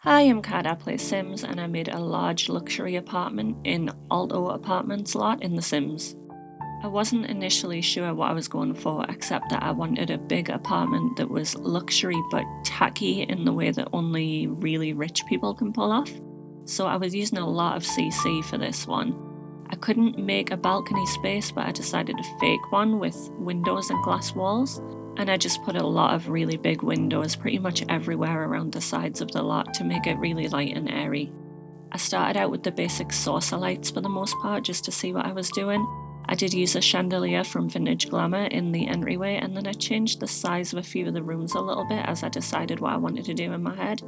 Hi, I'm Kat. I play Sims, and I made a large luxury apartment in Alto Apartments lot in The Sims. I wasn't initially sure what I was going for, except that I wanted a big apartment that was luxury but tacky in the way that only really rich people can pull off. So I was using a lot of CC for this one. I couldn't make a balcony space, but I decided to fake one with windows and glass walls. And I just put a lot of really big windows pretty much everywhere around the sides of the lot to make it really light and airy. I started out with the basic saucer lights for the most part, just to see what I was doing. I did use a chandelier from Vintage Glamour in the entryway, and then I changed the size of a few of the rooms a little bit as I decided what I wanted to do in my head.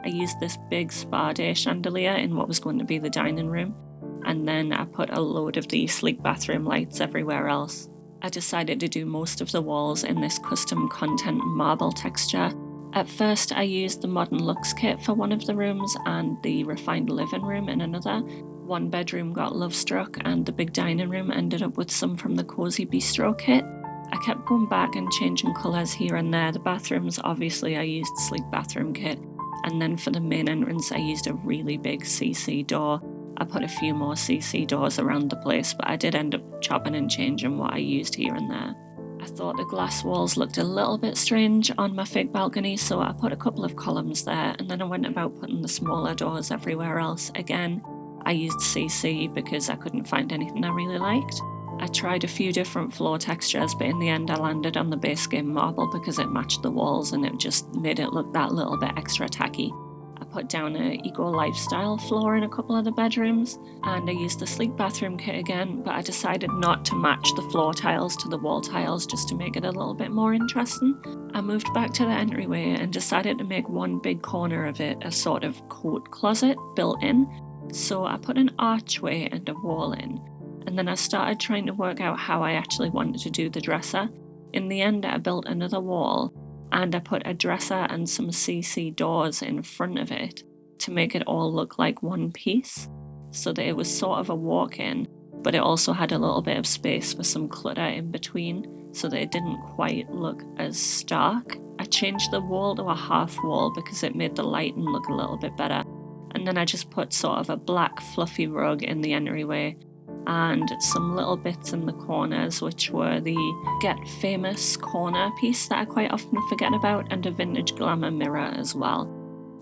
I used this big spa day chandelier in what was going to be the dining room, and then I put a load of the sleek bathroom lights everywhere else. I decided to do most of the walls in this custom content marble texture. At first, I used the Modern Lux kit for one of the rooms and the refined living room in another. One bedroom got love struck, and the big dining room ended up with some from the Cozy Bistro kit. I kept going back and changing colours here and there. The bathrooms, obviously, I used sleek bathroom kit, and then for the main entrance, I used a really big CC door. I put a few more CC doors around the place, but I did end up chopping and changing what I used here and there. I thought the glass walls looked a little bit strange on my fake balcony, so I put a couple of columns there, and then I went about putting the smaller doors everywhere else. Again, I used CC because I couldn't find anything I really liked. I tried a few different floor textures, but in the end I landed on the base game marble because it matched the walls and it just made it look that little bit extra tacky. I put down an eco lifestyle floor in a couple of the bedrooms, and I used the sleek bathroom kit again, but I decided not to match the floor tiles to the wall tiles just to make it a little bit more interesting. I moved back to the entryway and decided to make one big corner of it a sort of coat closet built in. So I put an archway and a wall in, and then I started trying to work out how I actually wanted to do the dresser. In the end, I built another wall, and I put a dresser and some CC doors in front of it to make it all look like one piece, so that it was sort of a walk-in, but it also had a little bit of space for some clutter in between, so that it didn't quite look as stark. I changed the wall to a half wall because it made the lighting look a little bit better, and then I just put sort of a black fluffy rug in the entryway and some little bits in the corners, which were the Get Famous corner piece that I quite often forget about, and a Vintage Glamour mirror as well.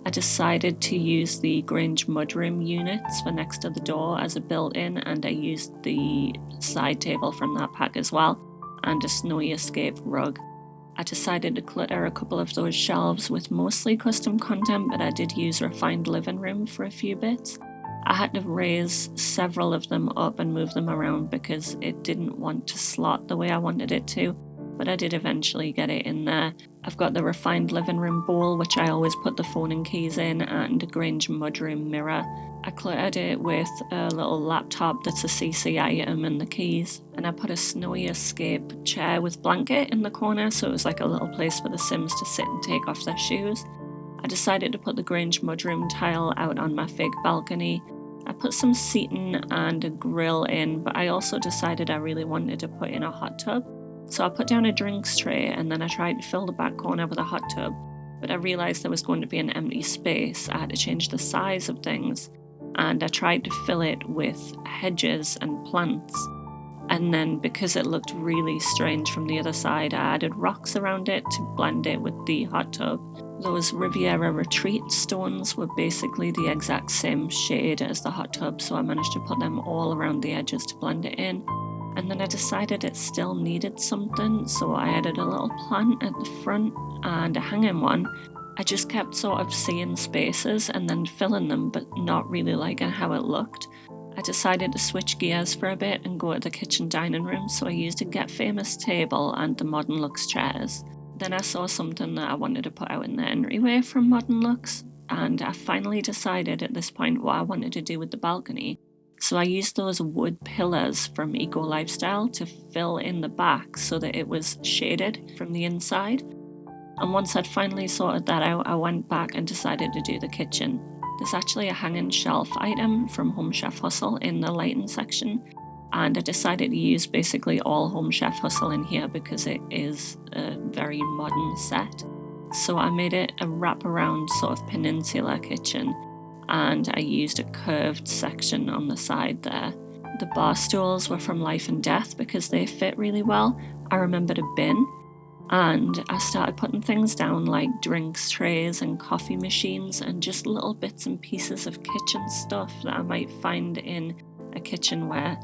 I decided to use the Grange mudroom units for next to the door as a built-in, and I used the side table from that pack as well, and a Snowy Escape rug. I decided to clutter a couple of those shelves with mostly custom content, but I did use refined living room for a few bits. I had to raise several of them up and move them around because it didn't want to slot the way I wanted it to, but I did eventually get it in there. I've got the refined living room bowl, which I always put the phone and keys in, and a Grange mudroom mirror. I cluttered it with a little laptop that's a CC item and the keys, and I put a Snowy Escape chair with blanket in the corner, so it was like a little place for the Sims to sit and take off their shoes. I decided to put the Grange mudroom tile out on my fake balcony. I put some seating and a grill in, but I also decided I really wanted to put in a hot tub. So I put down a drinks tray, and then I tried to fill the back corner with a hot tub, but I realised there was going to be an empty space. I had to change the size of things, and I tried to fill it with hedges and plants. And then, because it looked really strange from the other side, I added rocks around it to blend it with the hot tub. Those Riviera Retreat stones were basically the exact same shade as the hot tub, so I managed to put them all around the edges to blend it in. And then I decided it still needed something, so I added a little plant at the front and a hanging one. I just kept sort of seeing spaces and then filling them, but not really liking how it looked. I decided to switch gears for a bit and go to the kitchen dining room, so I used a Get Famous table and the Modern Lux chairs. Then I saw something that I wanted to put out in the entryway from Modern Lux, and I finally decided at this point what I wanted to do with the balcony. So I used those wood pillars from Eco Lifestyle to fill in the back so that it was shaded from the inside. And once I'd finally sorted that out, I went back and decided to do the kitchen. There's actually a hanging shelf item from Home Chef Hustle in the lighting section, and I decided to use basically all Home Chef Hustle in here because it is a very modern set. So I made it a wraparound sort of peninsula kitchen, and I used a curved section on the side there. The bar stools were from Life and Death because they fit really well. I remembered a bin, and I started putting things down like drinks trays and coffee machines and just little bits and pieces of kitchen stuff that I might find in a kitchen where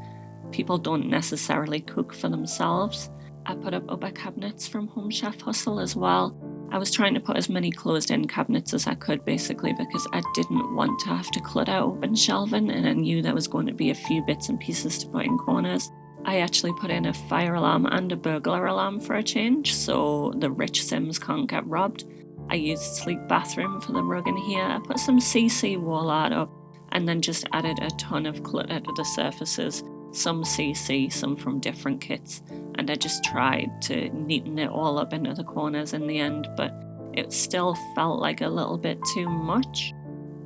people don't necessarily cook for themselves. I put up upper cabinets from Home Chef Hustle as well. I was trying to put as many closed-in cabinets as I could, basically, because I didn't want to have to clutter open shelving, and I knew there was going to be a few bits and pieces to put in corners. I actually put in a fire alarm and a burglar alarm for a change, so the rich Sims can't get robbed. I used sleek bathroom for the rug in here. I put some CC wall art up, and then just added a ton of clutter to the surfaces. Some CC, some from different kits, and I just tried to neaten it all up into the corners in the end, but it still felt like a little bit too much.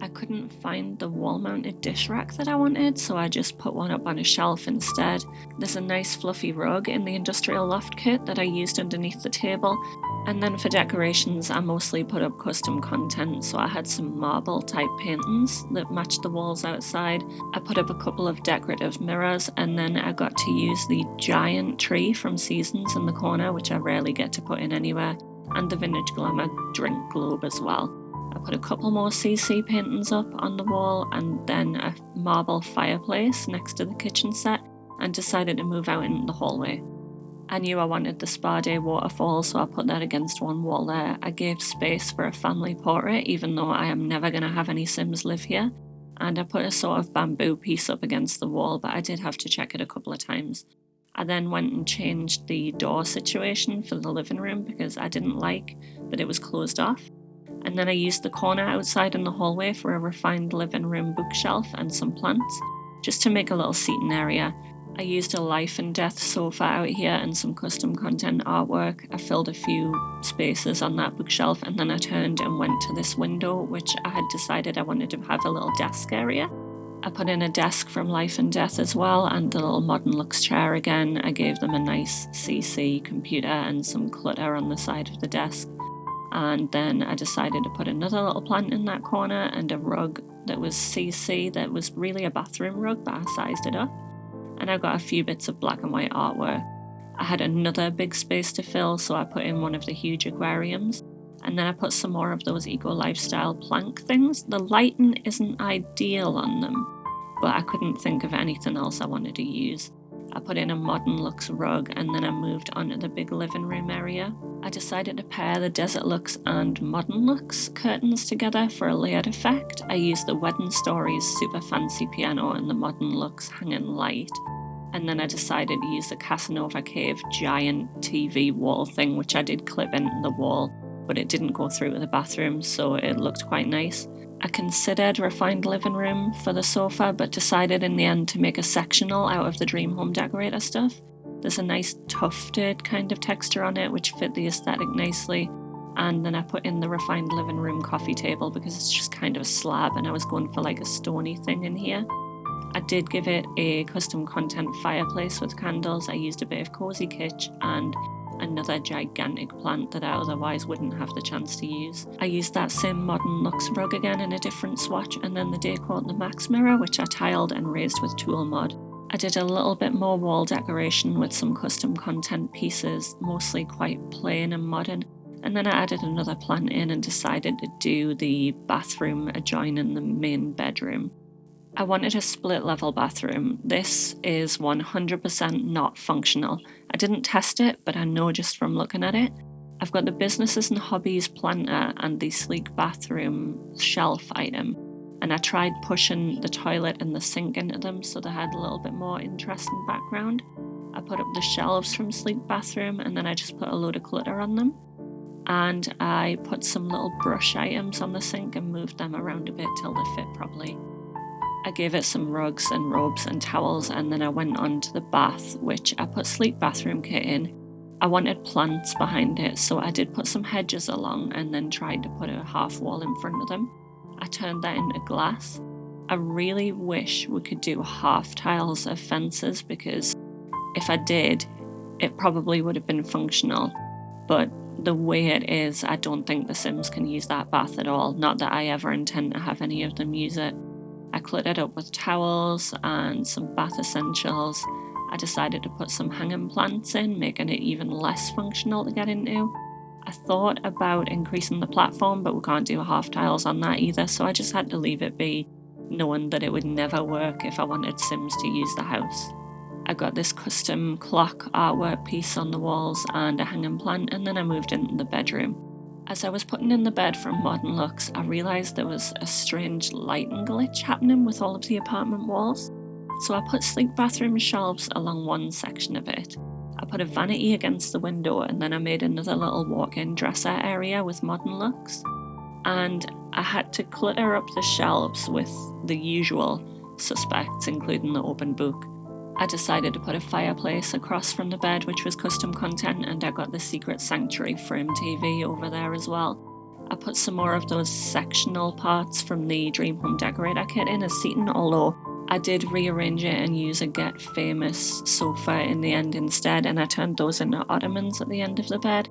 I couldn't find the wall-mounted dish rack that I wanted, so I just put one up on a shelf instead. There's a nice fluffy rug in the industrial loft kit that I used underneath the table, and then for decorations I mostly put up custom content, so I had some marble type paintings that matched the walls outside. I put up a couple of decorative mirrors, and then I got to use the giant tree from Seasons in the corner, which I rarely get to put in anywhere, and the Vintage Glamour drink globe as well. I put a couple more CC paintings up on the wall and then a marble fireplace next to the kitchen set, and decided to move out in the hallway. I knew I wanted the spa day waterfall, so I put that against one wall there. I gave space for a family portrait, even though I am never going to have any Sims live here, and I put a sort of bamboo piece up against the wall, but I did have to check it a couple of times. I then went and changed the door situation for the living room because I didn't like that it was closed off. And then I used the corner outside in the hallway for a refined living room bookshelf and some plants, just to make a little seating area. I used a Life and Death sofa out here and some custom content artwork. I filled a few spaces on that bookshelf, and then I turned and went to this window, which I had decided I wanted to have a little desk area. I put in a desk from Life and Death as well, and the little Modern Lux chair again. I gave them a nice CC computer and some clutter on the side of the desk. And then I decided to put another little plant in that corner and a rug that was CC that was really a bathroom rug, but I sized it up. And I got a few bits of black and white artwork. I had another big space to fill, so I put in one of the huge aquariums. And then I put some more of those eco lifestyle plank things. The lighting isn't ideal on them, but I couldn't think of anything else I wanted to use. I put in a Modern Lux rug, and then I moved onto the big living room area. I decided to pair the Desert Lux and Modern Lux curtains together for a layered effect. I used the Wedding Stories super fancy piano and the Modern Lux hanging light. And then I decided to use the Casanova Cave giant TV wall thing, which I did clip into the wall, but it didn't go through to the bathroom, so it looked quite nice. I considered refined living room for the sofa, but decided in the end to make a sectional out of the Dream Home Decorator stuff. There's a nice tufted kind of texture on it, which fit the aesthetic nicely. And then I put in the refined living room coffee table because it's just kind of a slab, and I was going for like a stony thing in here. I did give it a custom content fireplace with candles. I used a bit of cozy kitsch and another gigantic plant that I otherwise wouldn't have the chance to use. I used that same Modern Lux rug again in a different swatch, and then the decor and the Max mirror, which I tiled and raised with Tool Mod. I did a little bit more wall decoration with some custom content pieces, mostly quite plain and modern, and then I added another plant in and decided to do the bathroom adjoining the main bedroom. I wanted a split level bathroom. This is 100% not functional. I didn't test it, but I know just from looking at it. I've got the businesses and hobbies planter and the sleek bathroom shelf item, and I tried pushing the toilet and the sink into them so they had a little bit more interest and background. I put up the shelves from sleek bathroom, and then I just put a load of clutter on them. And I put some little brush items on the sink and moved them around a bit till they fit properly. I gave it some rugs and robes and towels, and then I went on to the bath, which I put sleep bathroom kit in. I wanted plants behind it, so I did put some hedges along and then tried to put a half wall in front of them. I turned that into glass. I really wish we could do half tiles of fences, because if I did, it probably would have been functional, but the way it is, I don't think the Sims can use that bath at all. Not that I ever intend to have any of them use it. I cluttered up with towels and some bath essentials. I decided to put some hanging plants in, making it even less functional to get into. I thought about increasing the platform, but we can't do half tiles on that either, so I just had to leave it be, knowing that it would never work if I wanted Sims to use the house. I got this custom clock artwork piece on the walls and a hanging plant, and then I moved into the bedroom. As I was putting in the bed from Modern Looks, I realised there was a strange lighting glitch happening with all of the apartment walls. So I put sleek bathroom shelves along one section of it. I put a vanity against the window, and then I made another little walk-in dresser area with Modern Looks. And I had to clutter up the shelves with the usual suspects, including the open book. I decided to put a fireplace across from the bed, which was custom content, and I got the Secret Sanctuary frame TV over there as well. I put some more of those sectional parts from the Dream Home Decorator kit in as seating, although I did rearrange it and use a Get Famous sofa in the end instead, and I turned those into ottomans at the end of the bed.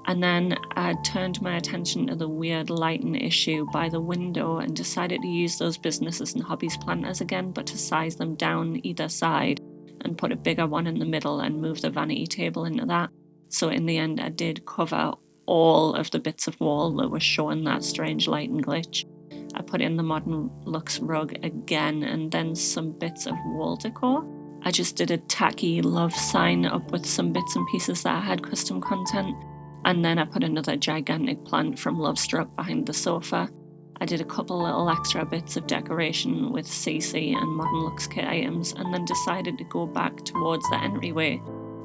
And then I turned my attention to the weird lighting issue by the window and decided to use those businesses and hobbies planters again, but to size them down either side and put a bigger one in the middle and move the vanity table into that. So in the end, I did cover all of the bits of wall that were showing that strange lighting glitch. I put in the Modern Looks rug again, and then some bits of wall decor. I just did a tacky love sign up with some bits and pieces that I had custom content. And then I put another gigantic plant from Love Struck behind the sofa. I did a couple little extra bits of decoration with CC and Modern Looks kit items, and then decided to go back towards the entryway,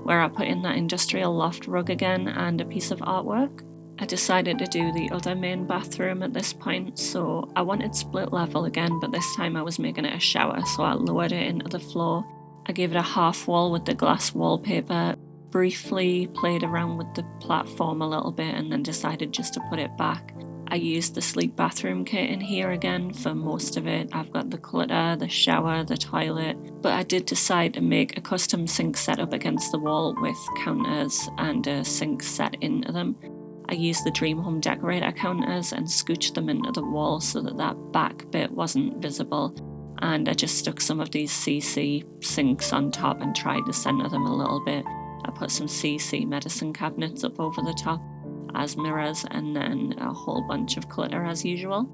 where I put in that industrial loft rug again and a piece of artwork. I decided to do the other main bathroom at this point, so I wanted split level again, but this time I was making it a shower, so I lowered it into the floor. I gave it a half wall with the glass wallpaper, briefly played around with the platform a little bit, and then decided just to put it back. I used the sleep bathroom kit in here again for most of it. I've got the clutter, the shower, the toilet, but I did decide to make a custom sink set up against the wall with counters and a sink set into them. I used the Dream Home Decorator counters and scooched them into the wall so that that back bit wasn't visible, and I just stuck some of these CC sinks on top and tried to centre them a little bit. I put some CC medicine cabinets up over the top as mirrors, and then a whole bunch of clutter as usual.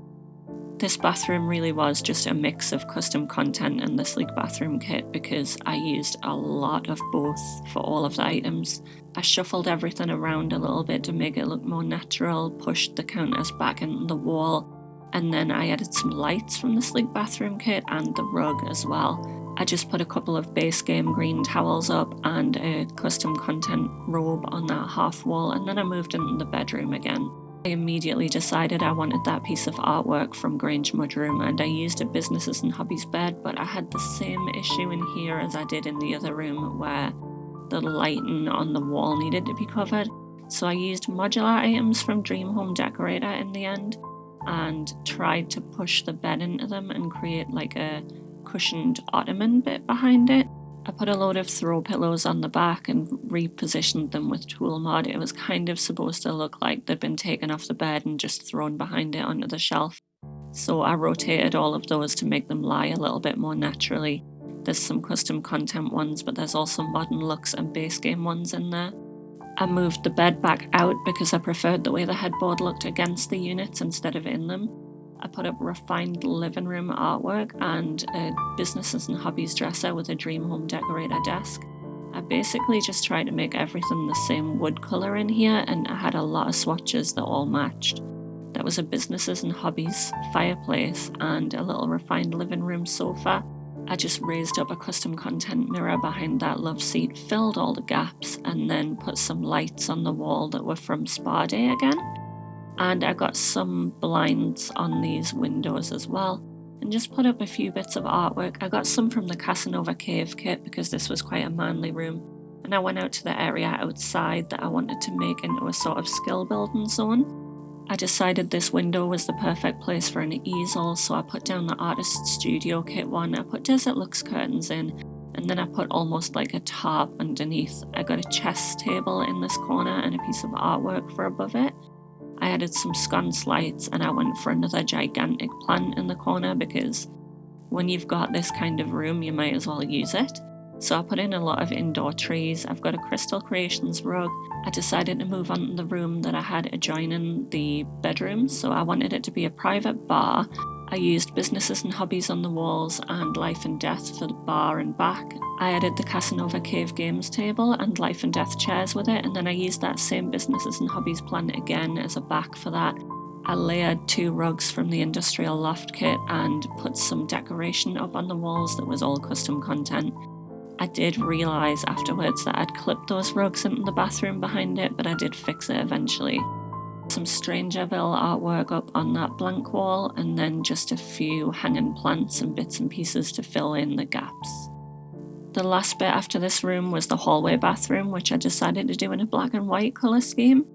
This bathroom really was just a mix of custom content and the sleek bathroom kit because I used a lot of both for all of the items. I shuffled everything around a little bit to make it look more natural, pushed the counters back into the wall, and then I added some lights from the sleek bathroom kit and the rug as well. I just put a couple of base game green towels up and a custom content robe on that half wall, and then I moved into the bedroom again. I immediately decided I wanted that piece of artwork from Grange Mudroom, and I used a businesses and hobbies bed, but I had the same issue in here as I did in the other room where the lighting on the wall needed to be covered. So I used modular items from Dream Home Decorator in the end and tried to push the bed into them and create like a cushioned ottoman bit behind it. I put a load of throw pillows on the back and repositioned them with tool mod. It was kind of supposed to look like they'd been taken off the bed and just thrown behind it onto the shelf. So I rotated all of those to make them lie a little bit more naturally. There's some custom content ones, but there's also Modern Looks and base game ones in there. I moved the bed back out because I preferred the way the headboard looked against the units instead of in them. I put up refined living room artwork and a businesses and hobbies dresser with a Dream Home Decorator desk. I basically just tried to make everything the same wood colour in here, and I had a lot of swatches that all matched. There was a businesses and hobbies fireplace and a little refined living room sofa. I just raised up a custom content mirror behind that love seat, filled all the gaps, and then put some lights on the wall that were from Spa Day again. And I got some blinds on these windows as well, and just put up a few bits of artwork. I got some from the Casanova Cave kit because this was quite a manly room, and I went out to the area outside that I wanted to make into a sort of skill building zone. I decided this window was the perfect place for an easel, so I put down the Artist Studio kit one. I put Desert Lux curtains in and then I put almost like a tarp underneath. I got a chess table in this corner and a piece of artwork for above it. I added some sconce lights and I went for another gigantic plant in the corner because when you've got this kind of room, you might as well use it. So I put in a lot of indoor trees. I've got a Crystal Creations rug. I decided to move on to the room that I had adjoining the bedroom, so I wanted it to be a private bar. I used businesses and hobbies on the walls and life and death for the bar and back. I added the Casanova Cave Games table and life and death chairs with it, and then I used that same businesses and hobbies plant again as a back for that. I layered 2 rugs from the industrial loft kit and put some decoration up on the walls that was all custom content. I did realise afterwards that I'd clipped those rugs into the bathroom behind it, but I did fix it eventually. Some Strangerville artwork up on that blank wall, and then just a few hanging plants and bits and pieces to fill in the gaps. The last bit after this room was the hallway bathroom, which I decided to do in a black and white colour scheme.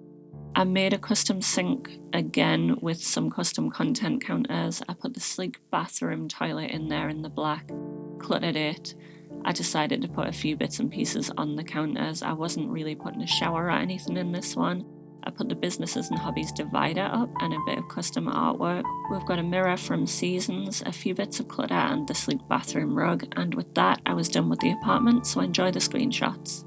I made a custom sink again with some custom content counters. I put the sleek bathroom toilet in there in the black, cluttered it. I decided to put a few bits and pieces on the counters. I wasn't really putting a shower or anything in this one. I put the businesses and hobbies divider up and a bit of custom artwork. We've got a mirror from Seasons, a few bits of clutter and the sleek bathroom rug, and with that I was done with the apartment, so enjoy the screenshots.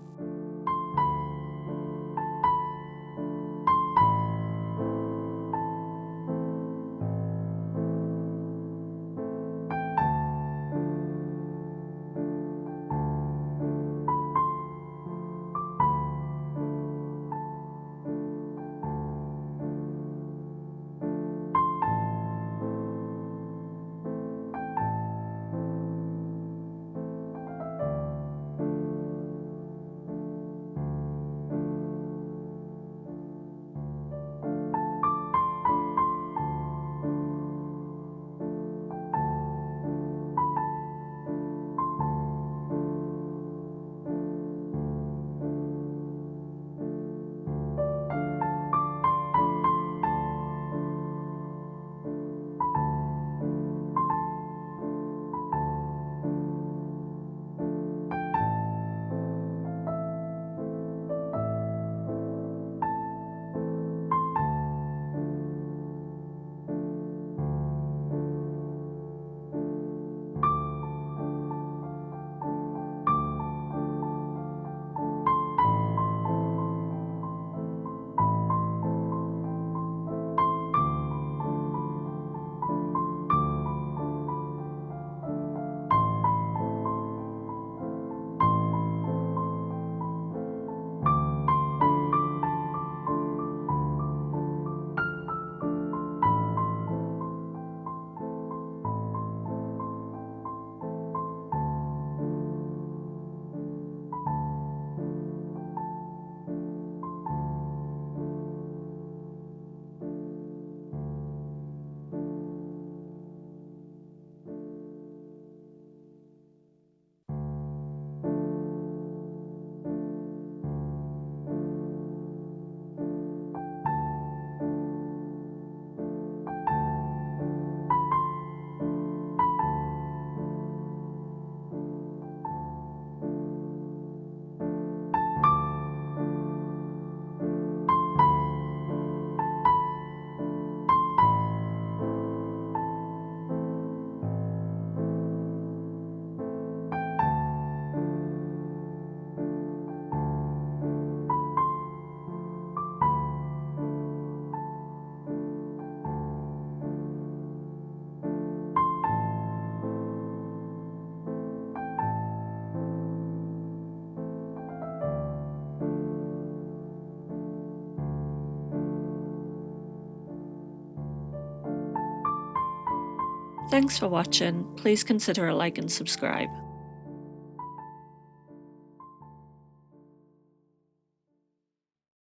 Thanks for watching. Please consider a like and subscribe.